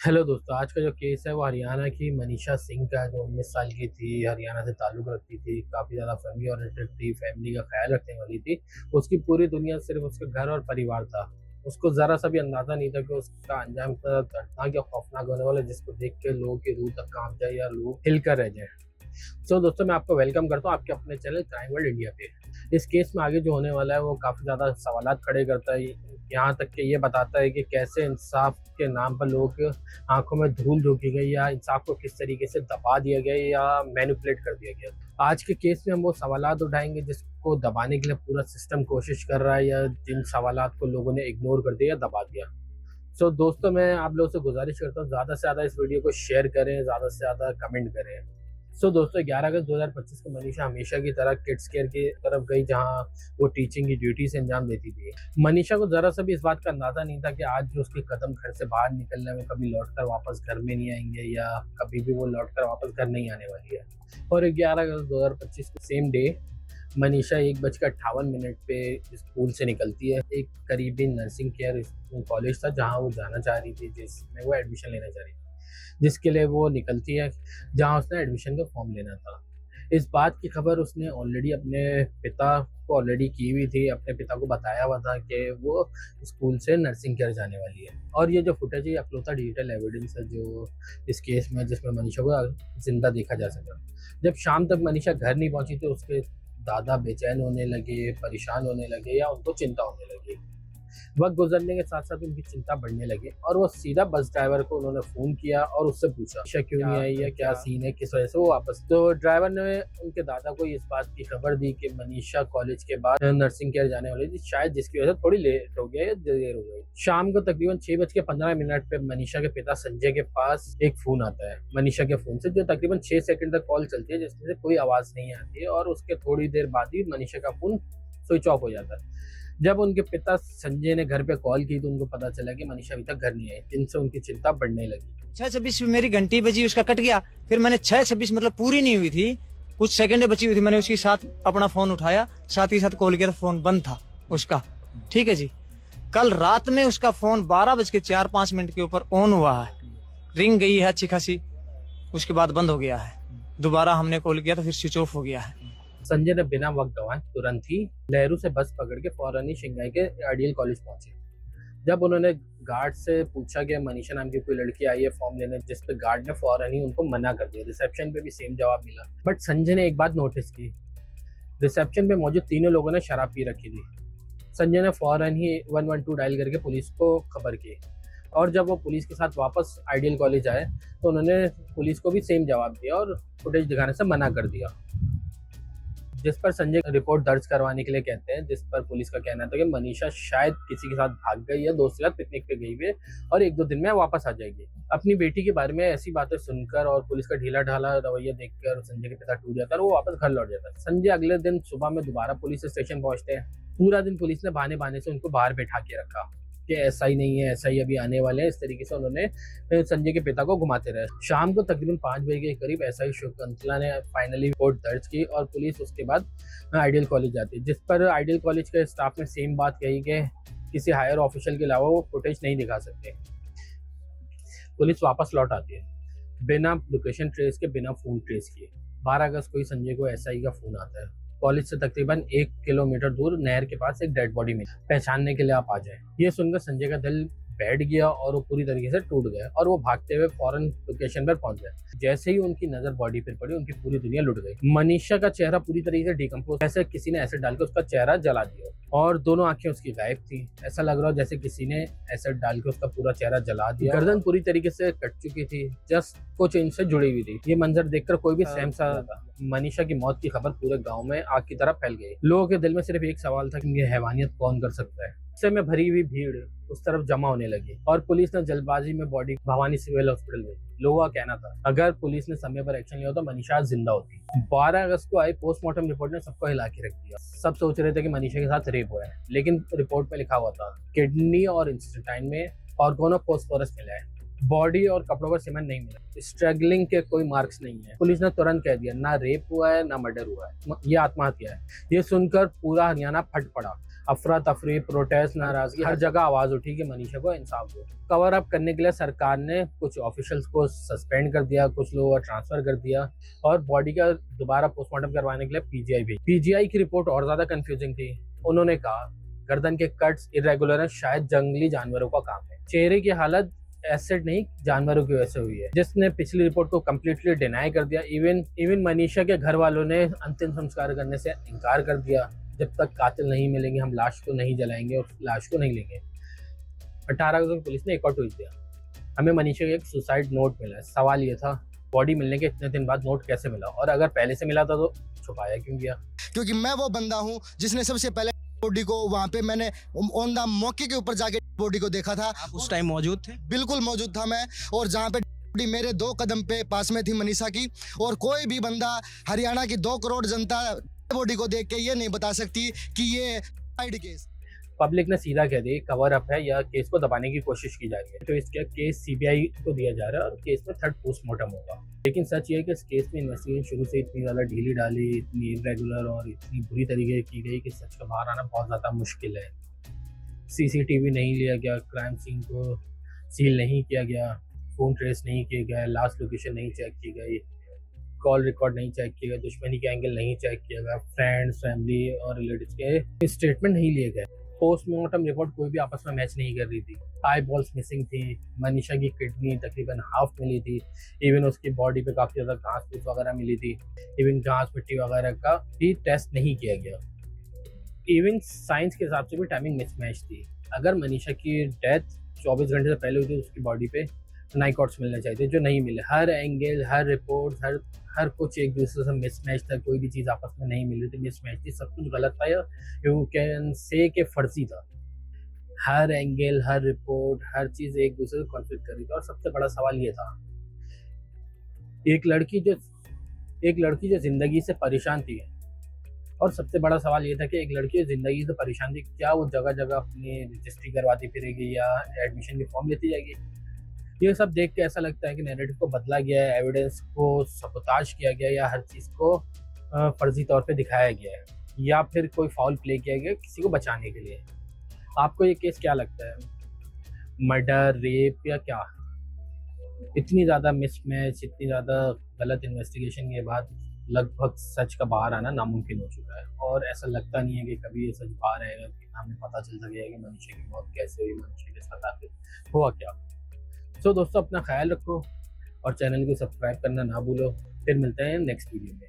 Hello दोस्तों, आज का जो केस है वो हरियाणा की मनीषा सिंह का है, जो 19 साल की थी। हरियाणा से ताल्लुक़ रखती थी, काफ़ी ज़्यादा फैमिली ओरिएंटेड थी, फैमिली का ख्याल रखने वाली थी। उसकी पूरी दुनिया सिर्फ उसके घर और परिवार था। उसको ज़रा सा भी अंदाज़ा नहीं था कि उसका अंजाम इतना दर्दनाक या खौफनाक होने वाला है, जिसको देख के लोगों की रूह तक काँप जाए या लोग हिल कर रह जाएँ। सो दोस्तों, मैं आपको वेलकम करता हूँ आपके अपने चैनल क्राइम वर्ल्ड इंडिया पे। इस केस में आगे जो होने वाला है वो काफ़ी ज़्यादा सवालात खड़े करता है। यहाँ तक कि ये बताता है कि कैसे इंसाफ के नाम पर लोगों की आंखों में धूल झोंकी गई, या इंसाफ को किस तरीके से दबा दिया गया या मैनिपुलेट कर दिया गया। आज के केस में हम वो सवालात उठाएंगे जिसको दबाने के लिए पूरा सिस्टम कोशिश कर रहा है, या जिन सवालात को लोगों ने इग्नोर कर दिया या दबा दिया। सो दोस्तों, मैं आप लोगों से गुजारिश करता हूँ ज़्यादा से ज़्यादा इस वीडियो को शेयर करें, ज़्यादा से ज़्यादा कमेंट करें। सो दोस्तों, 11 अगस्त 2025 को मनीषा हमेशा की तरह किड्स केयर की तरफ गई, जहां वो टीचिंग की ड्यूटी से अंजाम देती थी। मनीषा को ज़रा सा भी इस बात का अंदाज़ा नहीं था कि आज जो उसके कदम घर से बाहर निकल रहे हैं वो कभी लौट कर वापस घर में नहीं आएंगे, या कभी भी वो लौट कर वापस घर नहीं आने वाली है। और 11 अगस्त 2025 को सेम डे मनीषा 1:58 पे स्कूल से निकलती है। एक करीबी नर्सिंग केयर कॉलेज था जहाँ वो जाना चाह रही थी, जिसमें वो एडमिशन लेना चाह रही थी, जिसके लिए वो निकलती है, जहाँ उसने एडमिशन का फॉर्म लेना था। इस बात की खबर उसने ऑलरेडी अपने पिता को ऑलरेडी की हुई थी। अपने पिता को बताया हुआ था कि वो स्कूल से नर्सिंग केयर जाने वाली है। और ये जो फुटेज है ये अकलौता डिजिटल एविडेंस है जो इस केस में, जिसमें मनीषा को जिंदा देखा जा सका। जब शाम तक मनीषा घर नहीं पहुंची तो उसके दादा बेचैन होने लगे, परेशान होने लगे, या उनको चिंता होने लगी। वक्त गुजरने के साथ साथ उनकी चिंता बढ़ने लगी, और वो सीधा बस ड्राइवर को उन्होंने फोन किया और उससे पूछा मनीषा क्यों नहीं आई, या क्या सीन है, किस वजह से वो वापस। तो ड्राइवर ने उनके दादा को इस बात की खबर दी कि मनीषा कॉलेज के बाद नर्सिंग केयर जाने वाली थी, शायद जिसकी वजह से थोड़ी लेट हो गया या देर हो गई। शाम को तकरीबन 6:15 पे मनीषा के पिता संजय के पास एक फोन आता है मनीषा के फोन से, जो तकरीबन 6 सेकंड तक कॉल चलती है, जिसमें से कोई आवाज नहीं आती है, और उसके थोड़ी देर बाद ही मनीषा का फोन स्विच ऑफ हो जाता है। जब उनके पिता संजय ने घर पे कॉल की तो उनको पता चला कि मनीषा अभी तक घर नहीं आई, जिनसे उनकी चिंता बढ़ने लगी। 6:26 में मेरी घंटी बजी, उसका कट गया। फिर मैंने 6:26 मतलब पूरी नहीं हुई थी, कुछ सेकंड बची हुई थी, मैंने उसके साथ अपना फोन उठाया, साथ ही साथ कॉल किया, फोन बंद था उसका। ठीक है जी। कल रात में उसका फोन 12:04-5 के ऊपर ऑन हुआ है, रिंग गई है अच्छी खासी, उसके बाद बंद हो गया है। दोबारा हमने कॉल किया तो फिर स्विच ऑफ हो गया है। संजय ने बिना वक्त गंवाए तुरंत ही लहरू से बस पकड़ के फौरन ही शिंगाई के आइडियल कॉलेज पहुंचे। जब उन्होंने गार्ड से पूछा कि मनीषा नाम की कोई लड़की आई है फॉर्म लेने, जिस पे गार्ड ने फौरन ही उनको मना कर दिया। रिसेप्शन पे भी सेम जवाब मिला। बट संजय ने एक बात नोटिस की, रिसेप्शन पे मौजूद तीनों लोगों ने शराब पी रखी थी। संजय ने फौरन ही 112 डायल करके पुलिस को खबर की, और जब वो पुलिस के साथ वापस आइडियल कॉलेज आए तो उन्होंने पुलिस को भी सेम जवाब दिया और फुटेज दिखाने से मना कर दिया। जिस पर संजय रिपोर्ट दर्ज करवाने के लिए कहते हैं, जिस पर पुलिस का कहना था कि मनीषा शायद किसी के साथ भाग गई या दोस्त के साथ पिकनिक पे गई हुई है और 1-2 दिन में वापस आ जाएगी। अपनी बेटी के बारे में ऐसी बातें सुनकर और पुलिस का ढीला ढाला रवैया देखकर संजय के पिता टूट जाता है और वो वापस घर लौट जाता है। संजय अगले दिन सुबह में दोबारा पुलिस स्टेशन पहुंचते हैं। पूरा दिन पुलिस ने बहाने बहाने से उनको बाहर बैठा के रखा कि ऐसा ही नहीं है, ऐसा ही अभी आने वाले हैं। इस तरीके से उन्होंने संजय के पिता को घुमाते रहे। शाम को तकरीबन 5 बजे के करीब एसआई शकुंतला ने फाइनली रिपोर्ट दर्ज की और पुलिस उसके बाद आइडियल कॉलेज जाती है, जिस पर आइडियल कॉलेज के स्टाफ ने सेम बात कही कि किसी हायर ऑफिशियल के अलावा वो फुटेज नहीं दिखा सकते। पुलिस वापस लौट आती है बिना लोकेशन ट्रेस के, बिना फोन ट्रेस किए। 12 अगस्त को ही संजय को एसआई का फोन आता है। कॉलेज से तकरीबन 1 किलोमीटर दूर नहर के पास एक डेड बॉडी मिली, पहचानने के लिए आप आ जाए। ये सुनकर संजय का दिल बैठ गया और वो पूरी तरीके से टूट गया और वो भागते हुए फौरन लोकेशन पर पहुंच गए। जैसे ही उनकी नजर बॉडी पर पड़ी, उनकी पूरी दुनिया लुट गई। मनीषा का चेहरा पूरी तरीके से डिकम्पोज, जैसे किसी ने एसिड डाल के उसका चेहरा जला दिया, और दोनों आंखें उसकी गायब थी। ऐसा लग रहा हो जैसे किसी ने एसिड डाल के उसका पूरा चेहरा जला दिया। गर्दन पूरी तरीके से कट चुकी थी, जस्ट कुछ इंच से जुड़ी हुई थी। ये मंजर देखकर कोई भी सहम सा था। मनीषा की मौत की खबर पूरे गांव में आग की तरह फैल गई। लोगों के दिल में सिर्फ एक सवाल था कि ये हैवानियत कौन कर सकता है। गुस्से में भरी हुई भीड़ उस तरफ जमा होने लगी और पुलिस ने जल्दबाजी में बॉडी भवानी सिविल हॉस्पिटल में। लोगों का कहना था अगर पुलिस ने समय पर एक्शन लिया तो मनीषा जिंदा होती। 12 अगस्त को आई पोस्टमार्टम रिपोर्ट ने सबको हिला के रख दिया। सब सोच रहे थे कि मनीषा के साथ रेप हुआ है, लेकिन रिपोर्ट पे लिखा हुआ था किडनी और इंटेस्टाइन में ऑर्गेनो फॉस्फोरस मिला है। बॉडी और कपड़ों पर सीमेंट नहीं मिला, स्ट्रगलिंग के कोई मार्क्स नहीं है। पुलिस ने तुरंत कह दिया ना रेप हुआ है ना मर्डर हुआ है, ये आत्महत्या है। ये सुनकर पूरा हरियाणा फट पड़ा। अफरा तफरी, प्रोटेस्ट, नाराजगी, हर जगह आवाज उठी कि मनीषा को इंसाफ दो। कवर अप करने के लिए सरकार ने कुछ ऑफिशियल्स को सस्पेंड कर दिया, कुछ लोगों को ट्रांसफर कर दिया और बॉडी का दोबारा पोस्टमार्टम करवाने के लिए पीजीआई भेजी। पीजीआई की रिपोर्ट और ज्यादा कंफ्यूजिंग थी। उन्होंने कहा गर्दन के कट्स इरेगुलर है, शायद जंगली जानवरों का काम है। चेहरे की हालत एसिड नहीं जानवरों की वजह से हुई है, जिसने पिछली रिपोर्ट को कम्प्लीटली डिनाई कर दिया। इवन मनीषा के घर वालों ने अंतिम संस्कार करने से इनकार कर दिया। जब तक कातिल नहीं मिलेंगे हम लाश को नहीं जलाएंगे और लाश को नहीं लेंगे। 18 अगस्त को पुलिस ने एक और ट्वीट दिया, हमें मनीषा का एक सुसाइड नोट मिला है। सवाल ये था बॉडी मिलने के इतने दिन बाद नोट कैसे मिला, और अगर पहले से मिला था तो छुपाया क्यों गया? क्योंकि मैं वो बंदा हूँ जिसने सबसे पहले बॉडी को वहाँ पे मैंने ऑन द मौके के ऊपर जाके बॉडी को देखा था। आप उस टाइम मौजूद थे? बिल्कुल मौजूद था मैं, और जहाँ पे बॉडी मेरे 2 कदम पे पास में थी मनीषा की। और कोई भी बंदा हरियाणा की 2 करोड़ जनता बॉडी को देख के ये नहीं बता सकती कि ये सुसाइड केस। पब्लिक ने सीधा कह दी कवर अप है या केस को दबाने की कोशिश की जा रही है। तो इसका केस सीबीआई को दिया जा रहा है और केस में 3rd पोस्टमार्टम होगा। लेकिन सच ये है कि इस केस में इन्वेस्टिगेशन शुरू से इतनी ज़्यादा ढीली डाली, इतनी इरेगुलर और इतनी बुरी तरीके की गई कि सच का बाहर आना बहुत ज़्यादा मुश्किल है। सीसीटीवी नहीं लिया गया, क्राइम सीन को सील नहीं किया गया, फ़ोन ट्रेस नहीं किए गए, लास्ट लोकेशन नहीं चेक की गई, कॉल रिकॉर्ड नहीं चेक किया गया, दुश्मनी के एंगल नहीं चेक किया गया, फ्रेंड्स, फैमिली और रिलेटिव्स के स्टेटमेंट नहीं लिए गए। पोस्टमार्टम रिपोर्ट कोई भी आपस में मैच नहीं कर रही थी। आई बॉल्स मिसिंग थी, मनीषा की किडनी तकरीबन हाफ मिली थी, इवन उसकी बॉडी पे काफ़ी ज़्यादा घास फूस वगैरह मिली थी, इवन घास मिट्टी वगैरह का भी टेस्ट नहीं किया गया। इवन साइंस के हिसाब से भी टाइमिंग मिसमैच थी। अगर मनीषा की डेथ 24 घंटे से पहले हुई थी उसकी बॉडी पे नाइकॉट्स मिलने चाहिए थे, जो नहीं मिले। हर एंगल, हर रिपोर्ट, हर कुछ एक दूसरे से मिसमैच था। कोई भी चीज़ आपस में नहीं मिल रही थी, मिसमैच थी, सब कुछ गलत था या यू कैन से के फर्जी था। हर एंगल, हर रिपोर्ट, हर चीज़ एक दूसरे से कॉन्फ्लिक्ट कर रही थी। और सबसे बड़ा सवाल ये था, एक लड़की जो जिंदगी से परेशान थी, और सबसे बड़ा सवाल ये था कि एक लड़की जो जिंदगी से परेशान थी, क्या वो जगह जगह अपनी रजिस्ट्री करवाती फिरेगी या एडमिशन के फॉर्म लेती जाएगी? ये सब देख के ऐसा लगता है कि नैरेटिव को बदला गया है, एविडेंस को सबोताज किया गया या हर चीज़ को फर्जी तौर पे दिखाया गया है, या फिर कोई फाउल प्ले किया गया किसी को बचाने के लिए। आपको ये केस क्या लगता है, मर्डर, रेप या क्या? इतनी ज़्यादा मिसमैच, इतनी ज़्यादा गलत इन्वेस्टिगेशन के बाद लगभग सच का बाहर आना नामुमकिन हो चुका है, और ऐसा लगता नहीं है कि कभी ये सच बाहर आएगा कि हमें पता चल सकेगा कि मनीषा की मौत कैसे हुई, मनीषा के साथ आखिर हुआ क्या। सो दोस्तों, अपना ख्याल रखो और चैनल को सब्सक्राइब करना ना भूलो। फिर मिलते हैं नेक्स्ट वीडियो में।